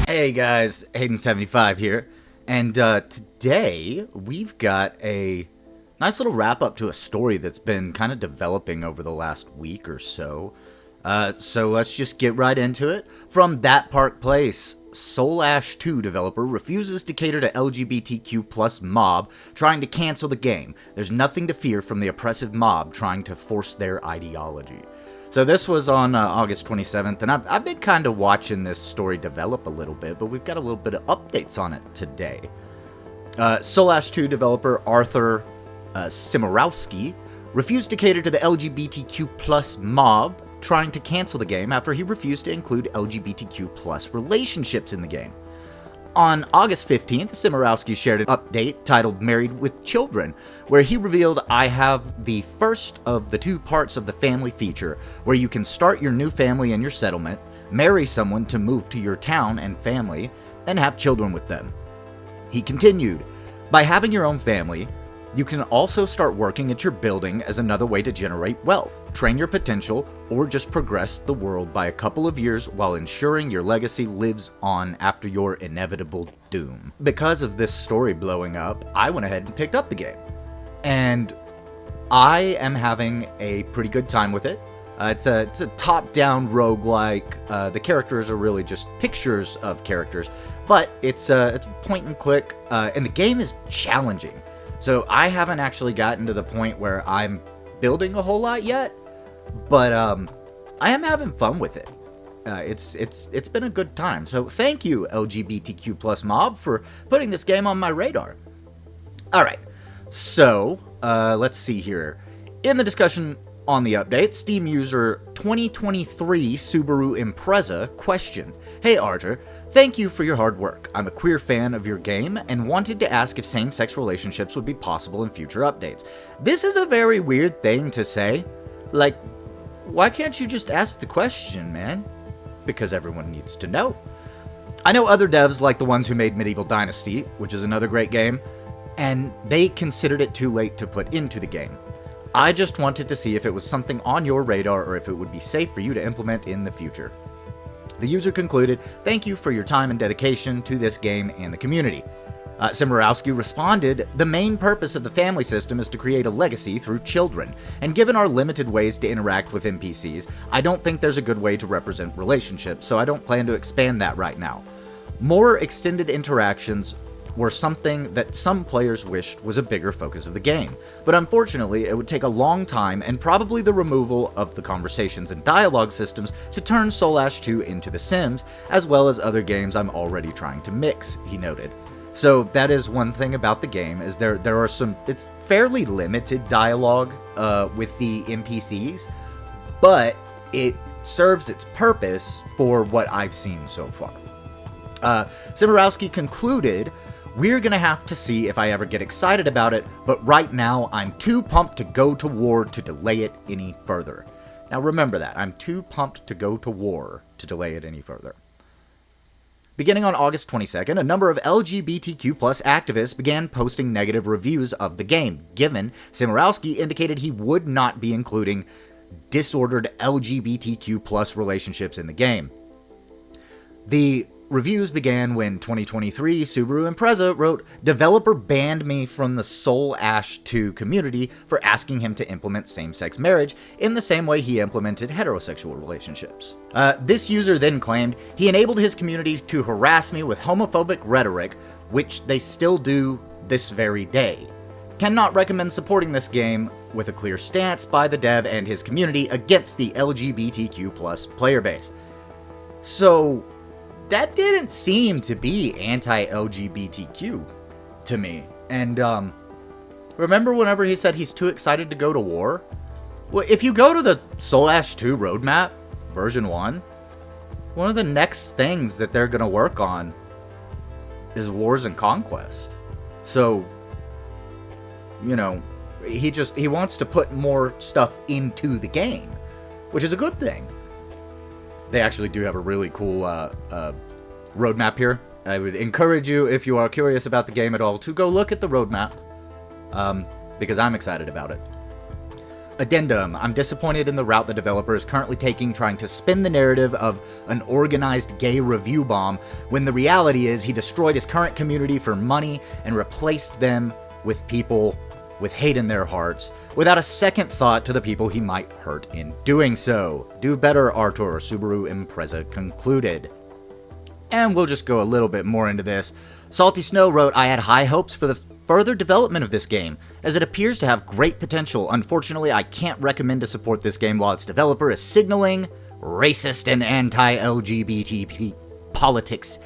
Hey guys, Hayden75 here, and today we've got a nice little wrap up to a story that's been kind of developing over the last week or so. So let's just get right into it. From That Park Place, Soulash 2 developer refuses to cater to LGBTQ plus mob trying to cancel the game. There's nothing to fear from the oppressive mob trying to force their ideology. So this was on August 27th, and I've been kind of watching this story develop a little bit, but we've got a little bit of updates on it today. Soulash 2 developer Artur Smiarowski refused to cater to the LGBTQ plus mob trying to cancel the game after he refused to include LGBTQ plus relationships in the game. On August 15th, Smiarowski shared an update titled Married with Children, where he revealed, "I have the first of the two parts of the family feature, where you can start your new family in your settlement, marry someone to move to your town and family, and have children with them." He continued, "By having your own family, you can also start working at your building as another way to generate wealth, train your potential, or just progress the world by a couple of years while ensuring your legacy lives on after your inevitable doom." Because of this story blowing up, I went ahead and picked up the game. And I am having a pretty good time with it. It's a top-down roguelike. The characters are really just pictures of characters, but it's a point and click, and the game is challenging. So I haven't actually gotten to the point where I'm building a whole lot yet, but I am having fun with it. It's been a good time. So thank you, LGBTQ plus mob, for putting this game on my radar. All right, so let's see here. In the discussion on the update, Steam user 2023 Subaru Impreza questioned, "Hey Artur, thank you for your hard work. I'm a queer fan of your game and wanted to ask if same-sex relationships would be possible in future updates." This is a very weird thing to say. Like, why can't you just ask the question, man? Because everyone needs to know. I know other devs like the ones who made Medieval Dynasty, which is another great game, and they considered it too late to put into the game. I just wanted to see if it was something on your radar or if it would be safe for you to implement in the future. The user concluded, "Thank you for your time and dedication to this game and the community." Smiarowski responded, "The main purpose of the family system is to create a legacy through children, and given our limited ways to interact with NPCs, I don't think there's a good way to represent relationships, so I don't plan to expand that right now. More extended interactions were something that some players wished was a bigger focus of the game, but unfortunately it would take a long time and probably the removal of the conversations and dialogue systems to turn Soulash 2 into The Sims, as well as other games I'm already trying to mix," he noted. So that is one thing about the game, is there are some, it's fairly limited dialogue with the NPCs, but it serves its purpose for what I've seen so far. Smiarowski concluded, "We're gonna have to see if I ever get excited about it, but right now I'm too pumped to go to war to delay it any further." Now remember that, I'm too pumped to go to war to delay it any further. Beginning on August 22nd, a number of LGBTQ plus activists began posting negative reviews of the game, given Smiarowski indicated he would not be including disordered LGBTQ plus relationships in the game. The reviews began when 2023 Subaru Impreza wrote, "Developer banned me from the Soulash 2 community for asking him to implement same-sex marriage in the same way he implemented heterosexual relationships." This user then claimed, "He enabled his community to harass me with homophobic rhetoric, which they still do this very day. Cannot recommend supporting this game with a clear stance by the dev and his community against the LGBTQ plus player base." So that didn't seem to be anti-LGBTQ to me. And remember whenever he said he's too excited to go to war? Well, if you go to the Soulash 2 roadmap, version 1, one of the next things that they're going to work on is wars and conquest. So, you know, he wants to put more stuff into the game, which is a good thing. They actually do have a really cool roadmap here. I would encourage you, if you are curious about the game at all, to go look at the roadmap, because I'm excited about it. Addendum, I'm disappointed in the route the developer is currently taking, trying to spin the narrative of an organized gay review bomb, when the reality is he destroyed his current community for money and replaced them with people with hate in their hearts, without a second thought to the people he might hurt in doing so. Do better, Artur, Subaru Impreza concluded. And we'll just go a little bit more into this. Salty Snow wrote, I had high hopes for the further development of this game, as it appears to have great potential. Unfortunately, I can't recommend to support this game while its developer is signaling racist and anti-LGBT politics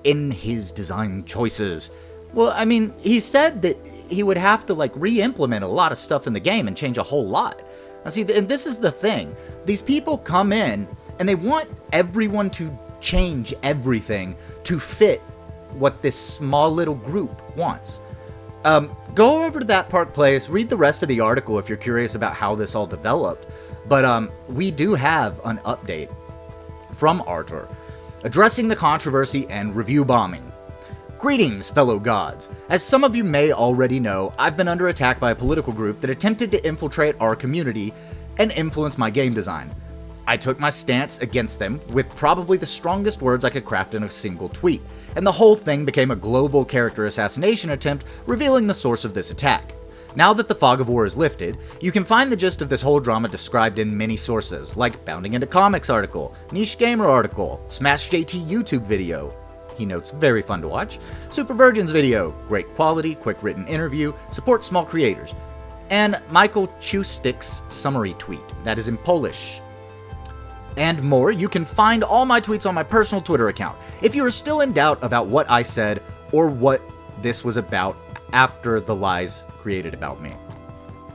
in his design choices. Well, I mean, he said that he would have to, re-implement a lot of stuff in the game and change a whole lot. Now, see, and this is the thing. These people come in, and they want everyone to change everything to fit what this small little group wants. Go over to That Park Place, read the rest of the article if you're curious about how this all developed. But we do have an update from Artur addressing the controversy and review bombing. Greetings, fellow gods. As some of you may already know, I've been under attack by a political group that attempted to infiltrate our community and influence my game design. I took my stance against them with probably the strongest words I could craft in a single tweet, and the whole thing became a global character assassination attempt, revealing the source of this attack. Now that the fog of war is lifted, you can find the gist of this whole drama described in many sources, like Bounding Into Comics article, Niche Gamer article, Smash JT YouTube video, he notes very fun to watch, Super Virgin's video, great quality, quick written interview, support small creators, and Michael Chustik's summary tweet, that is in Polish. And more. You can find all my tweets on my personal Twitter account. If you are still in doubt about what I said or what this was about after the lies created about me.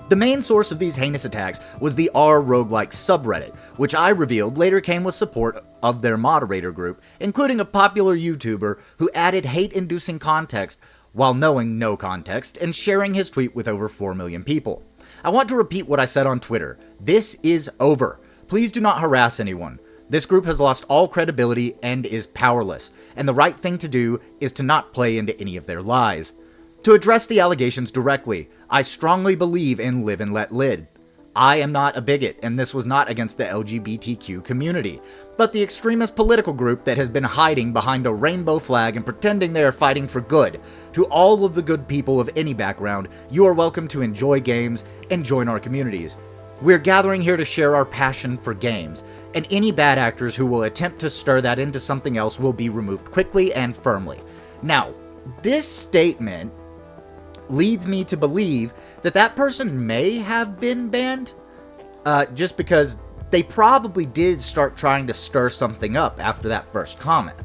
The main source of these heinous attacks was the r/roguelike subreddit, which I revealed later came with support of their moderator group, including a popular YouTuber who added hate-inducing context while knowing no context and sharing his tweet with over 4 million people. I want to repeat what I said on Twitter. This is over. Please do not harass anyone. This group has lost all credibility and is powerless, and the right thing to do is to not play into any of their lies. To address the allegations directly, I strongly believe in live and let live. I am not a bigot, and this was not against the LGBTQ community, but the extremist political group that has been hiding behind a rainbow flag and pretending they are fighting for good. To all of the good people of any background, you are welcome to enjoy games and join our communities. We're gathering here to share our passion for games, and any bad actors who will attempt to stir that into something else will be removed quickly and firmly. Now, this statement leads me to believe that that person may have been banned, just because they probably did start trying to stir something up after that first comment.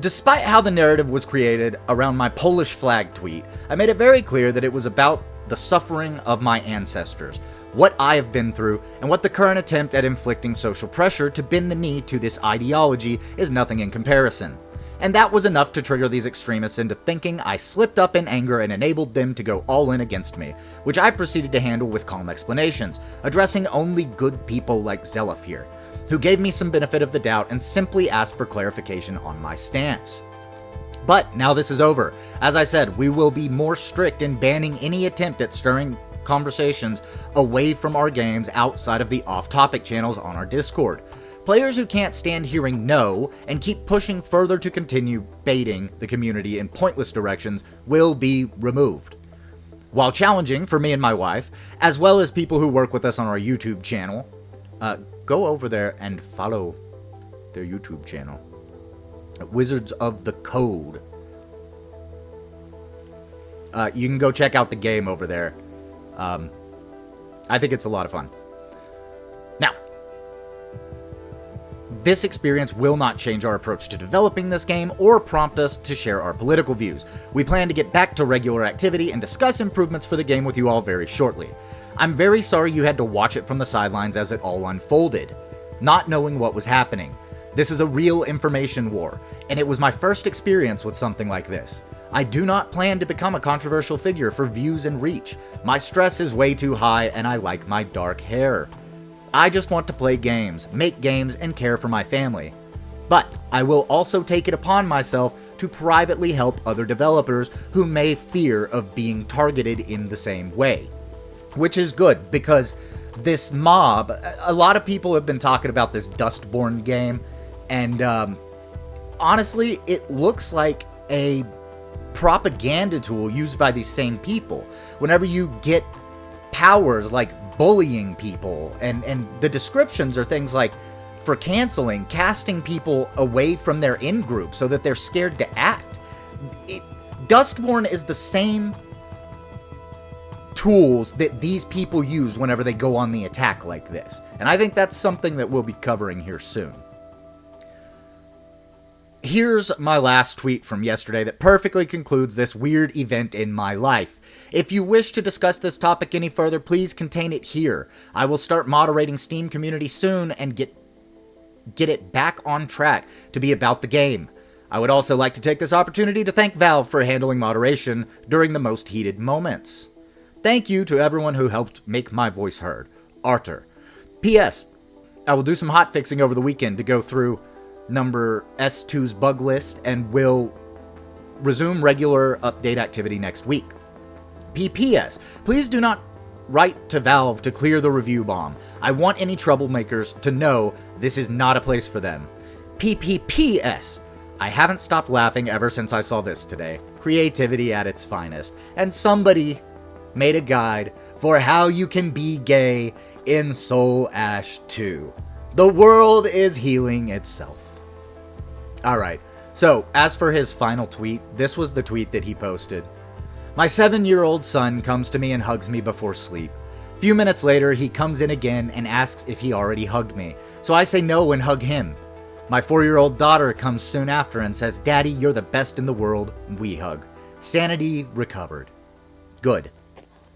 Despite how the narrative was created around my Polish flag tweet, I made it very clear that it was about the suffering of my ancestors, what I have been through, and what the current attempt at inflicting social pressure to bend the knee to this ideology is nothing in comparison. And that was enough to trigger these extremists into thinking I slipped up in anger and enabled them to go all in against me, which I proceeded to handle with calm explanations, addressing only good people like Zelef here, who gave me some benefit of the doubt and simply asked for clarification on my stance. But now this is over. As I said, we will be more strict in banning any attempt at stirring conversations away from our games outside of the off-topic channels on our Discord. Players who can't stand hearing no and keep pushing further to continue baiting the community in pointless directions will be removed. While challenging for me and my wife, as well as people who work with us on our YouTube channel, go over there and follow their YouTube channel. Wizards of the Code. You can go check out the game over there. I think it's a lot of fun. Now, this experience will not change our approach to developing this game or prompt us to share our political views. We plan to get back to regular activity and discuss improvements for the game with you all very shortly. I'm very sorry you had to watch it from the sidelines as it all unfolded, not knowing what was happening. This is a real information war, and it was my first experience with something like this. I do not plan to become a controversial figure for views and reach. My stress is way too high, and I like my dark hair. I just want to play games, make games, and care for my family. But I will also take it upon myself to privately help other developers who may fear of being targeted in the same way. which is good because this mob, a lot of people have been talking about this Dustborn game, and honestly, it looks like a propaganda tool used by these same people. Whenever you get powers like bullying people, and the descriptions are things like for canceling, casting people away from their in-group so that they're scared to act. Dustborn is the same tools that these people use whenever they go on the attack like this. And I think that's something that we'll be covering here soon. Here's my last tweet from yesterday that perfectly concludes this weird event in my life. If you wish to discuss this topic any further, please contain it here. I will start moderating Steam community soon and get it back on track to be about the game. I would also like to take this opportunity to thank Valve for handling moderation during the most heated moments. Thank you to everyone who helped make my voice heard. Artur. P.S. I will do some hotfixing over the weekend to go through number S2's bug list and will resume regular update activity next week. P.P.S. Please do not write to Valve to clear the review bomb. I want any troublemakers to know this is not a place for them. P.P.P.S. I haven't stopped laughing ever since I saw this today. Creativity at its finest. And somebody made a guide for how you can be gay in Soulash 2. The world is healing itself. Alright, so as for his final tweet, this was the tweet that he posted. My 7-year-old son comes to me and hugs me before sleep. A few minutes later, he comes in again and asks if he already hugged me. So I say no and hug him. My 4-year-old daughter comes soon after and says, Daddy, you're the best in the world. We hug. Sanity recovered. Good.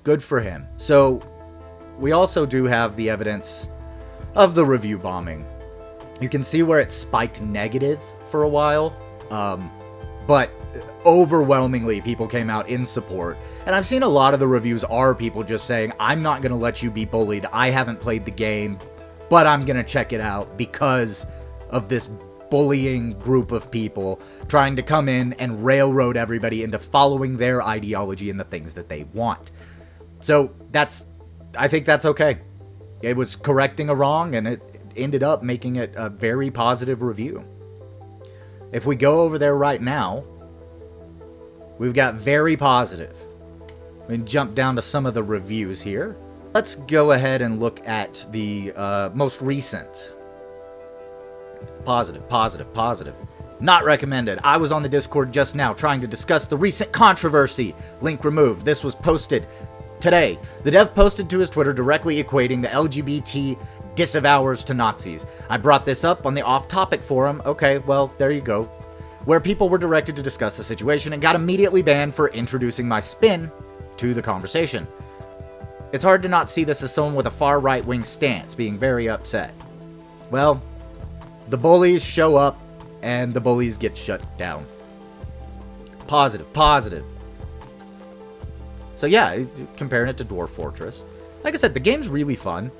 Good for him. So, we also do have the evidence of the review bombing. You can see where it spiked negative for a while, but overwhelmingly people came out in support. And I've seen a lot of the reviews are people just saying, I'm not going to let you be bullied. I haven't played the game, but I'm going to check it out because of this bullying group of people trying to come in and railroad everybody into following their ideology and the things that they want. So I think that's okay. It was correcting a wrong, and it ended up making it a very positive review. If we go over there right now, we've got very positive. We can jump down to some of the reviews here. Let's go ahead and look at the most recent. Positive, positive, positive. Not recommended. I was on the Discord just now trying to discuss the recent controversy. Link removed. This was posted today. The dev posted to his Twitter directly equating the LGBT disavours to Nazis. I brought this up on the off-topic forum. Okay, well, there you go. Where people were directed to discuss the situation and got immediately banned for introducing my spin to the conversation. It's hard to not see this as someone with a far right-wing stance being very upset. Well, the bullies show up and the bullies get shut down. Positive, positive. So yeah, comparing it to Dwarf Fortress. Like I said, the game's really fun.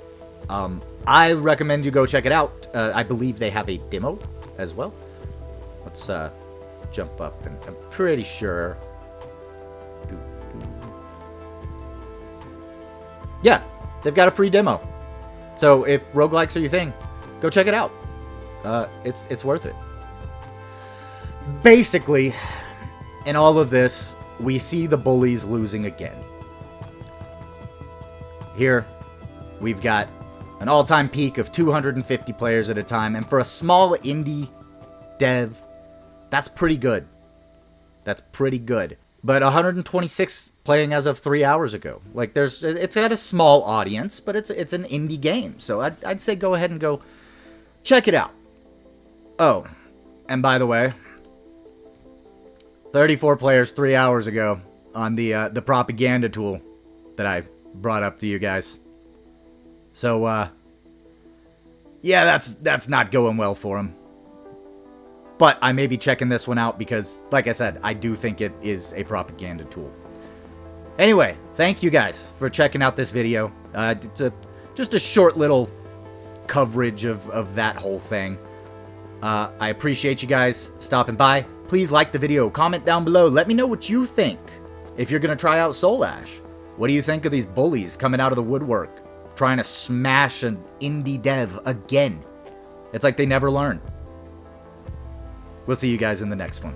I recommend you go check it out. I believe they have a demo as well. Let's jump up, and I'm pretty sure. Yeah, they've got a free demo. So if roguelikes are your thing, go check it out. It's worth it. Basically, in all of this, we see the bullies losing again. Here, we've got an all-time peak of 250 players at a time, and for a small indie dev, that's pretty good. That's pretty good. But 126 playing as of 3 hours ago. Like, it's got a small audience, but it's an indie game. So I'd say go ahead and go check it out. Oh, and by the way, 34 players 3 hours ago on the propaganda tool that I brought up to you guys. So, yeah, that's not going well for him. But I may be checking this one out because, like I said, I do think it is a propaganda tool. Anyway, thank you guys for checking out this video. It's just a short little coverage of that whole thing. I appreciate you guys stopping by. Please like the video, comment down below, let me know what you think. If you're going to try out Soulash, What do you think of these bullies coming out of the woodwork, trying to smash an indie dev again? It's like they never learn. We'll see you guys in the next one.